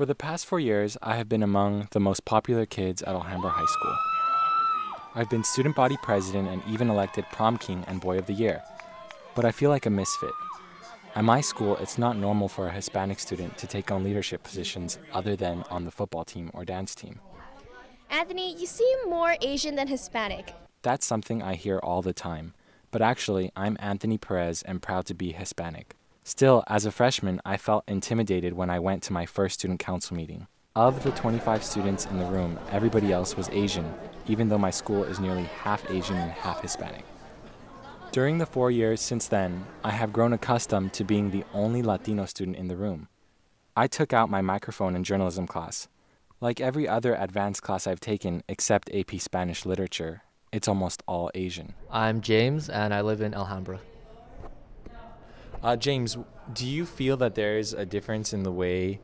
For the past 4 years, I have been among the most popular kids at Alhambra High School. I've been student body president and even elected prom king and boy of the year. But I feel like a misfit. At my school, it's not normal for a Hispanic student to take on leadership positions other than on the football team or dance team. Anthony, you seem more Asian than Hispanic. That's something I hear all the time. But actually, I'm Anthony Perez and proud to be Hispanic. Still, as a freshman, I felt intimidated when I went to my first student council meeting. Of the 25 students in the room, everybody else was Asian, even though my school is nearly half Asian and half Hispanic. During the 4 years since then, I have grown accustomed to being the only Latino student in the room. I took out my microphone in journalism class. Like every other advanced class I've taken except AP Spanish Literature, it's almost all Asian. I'm James, and I live in Alhambra. James, do you feel that there's a difference in the way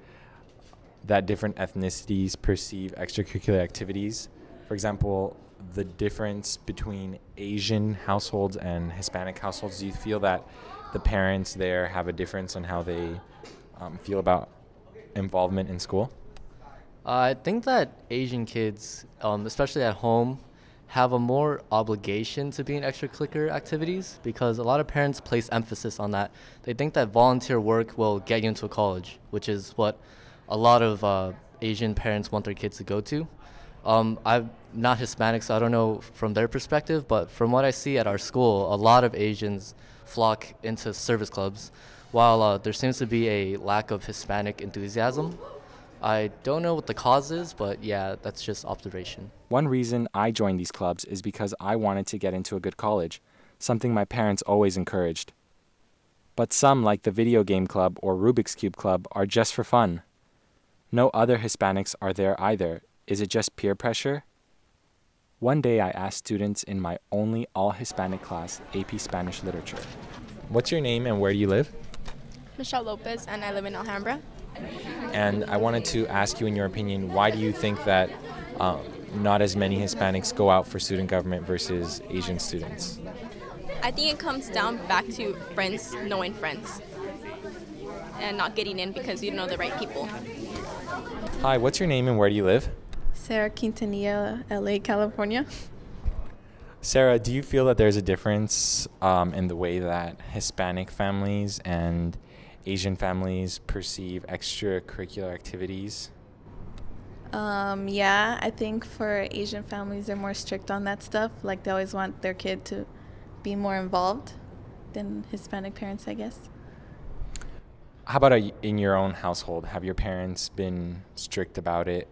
that different ethnicities perceive extracurricular activities? For example, the difference between Asian households and Hispanic households. Do you feel that the parents there have a difference in how they feel about involvement in school? I think that Asian kids, especially at home, have a more obligation to be in extracurricular activities because a lot of parents place emphasis on that. They think that volunteer work will get you into a college, which is what a lot of Asian parents want their kids to go to. I'm not Hispanic, so I don't know from their perspective, but from what I see at our school, a lot of Asians flock into service clubs, while there seems to be a lack of Hispanic enthusiasm. I don't know what the cause is, but yeah, that's just observation. One reason I joined these clubs is because I wanted to get into a good college, something my parents always encouraged. But some, like the video game club or Rubik's Cube club, are just for fun. No other Hispanics are there either. Is it just peer pressure? One day I asked students in my only all-Hispanic class, AP Spanish Literature. What's your name and where do you live? Michelle Lopez, and I live in Alhambra. And I wanted to ask you, in your opinion, why do you think that not as many Hispanics go out for student government versus Asian students? I think it comes down back to friends knowing friends and not getting in because you know the right people. Hi, what's your name and where do you live? Sarah Quintanilla, LA, California. Sarah, do you feel that there's a difference in the way that Hispanic families and Asian families perceive extracurricular activities? Yeah, I think for Asian families, they're more strict on that stuff. Like, they always want their kid to be more involved than Hispanic parents, I guess. How about in your own household? Have your parents been strict about it?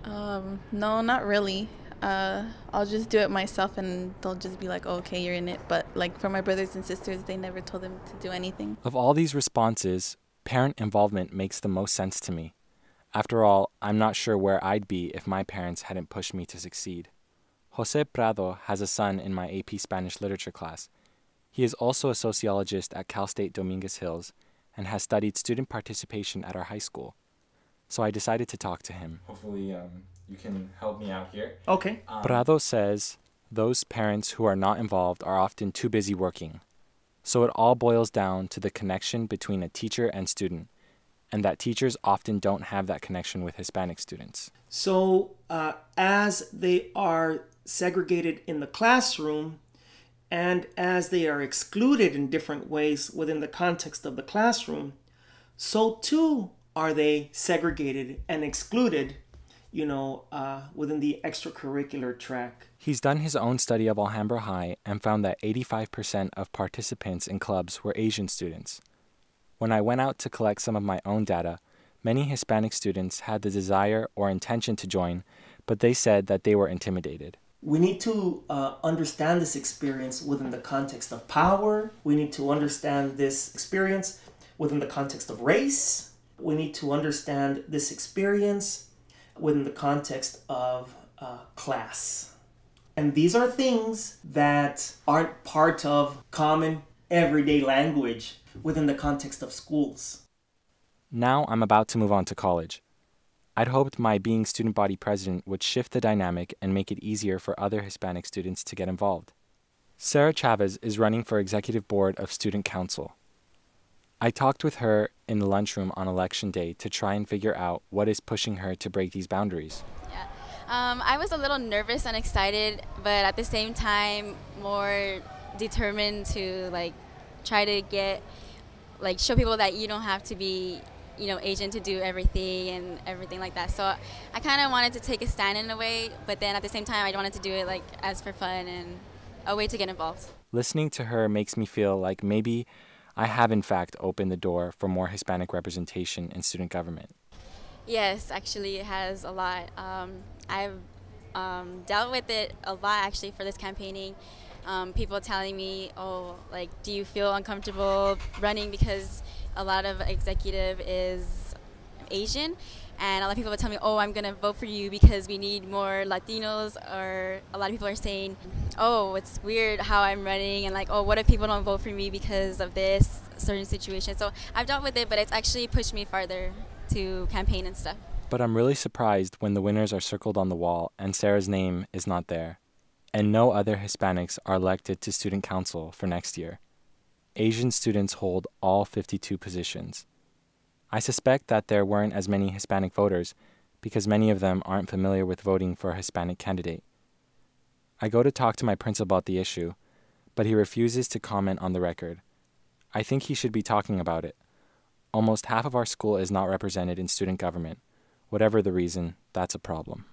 No, not really. I'll just do it myself and they'll just be like, oh, okay, you're in it. But like for my brothers and sisters, they never told them to do anything. Of all these responses, parent involvement makes the most sense to me. After all, I'm not sure where I'd be if my parents hadn't pushed me to succeed. Jose Prado has a son in my AP Spanish Literature class. He is also a sociologist at Cal State Dominguez Hills and has studied student participation at our high school. So I decided to talk to him. Hopefully you can help me out here. Okay. Prado says those parents who are not involved are often too busy working. So it all boils down to the connection between a teacher and student, and that teachers often don't have that connection with Hispanic students. So as they are segregated in the classroom and as they are excluded in different ways within the context of the classroom, so too are they segregated and excluded, within the extracurricular track. He's done his own study of Alhambra High and found that 85% of participants in clubs were Asian students. When I went out to collect some of my own data, many Hispanic students had the desire or intention to join, but they said that they were intimidated. We need to understand this experience within the context of power. We need to understand this experience within the context of race. We need to understand this experience within the context of class. And these are things that aren't part of common everyday language within the context of schools. Now I'm about to move on to college. I'd hoped my being student body president would shift the dynamic and make it easier for other Hispanic students to get involved. Sarah Chavez is running for executive board of student council. I talked with her in the lunchroom on election day to try and figure out what is pushing her to break these boundaries. Yeah. I was a little nervous and excited, but at the same time more determined to try to show people that you don't have to be Asian to do everything and everything like that. So I kind of wanted to take a stand in a way, but then at the same time I wanted to do it as for fun and a way to get involved. Listening to her makes me feel like maybe I have in fact opened the door for more Hispanic representation in student government. Yes, actually it has a lot. I've dealt with it a lot actually for this campaigning. People telling me, do you feel uncomfortable running because a lot of executive is Asian? And a lot of people would tell me, I'm going to vote for you because we need more Latinos. Or a lot of people are saying, it's weird how I'm running. And what if people don't vote for me because of this certain situation? So I've dealt with it, but it's actually pushed me farther to campaign and stuff. But I'm really surprised when the winners are circled on the wall and Sarah's name is not there, and no other Hispanics are elected to student council for next year. Asian students hold all 52 positions. I suspect that there weren't as many Hispanic voters because many of them aren't familiar with voting for a Hispanic candidate. I go to talk to my principal about the issue, but he refuses to comment on the record. I think he should be talking about it. Almost half of our school is not represented in student government. Whatever the reason, that's a problem.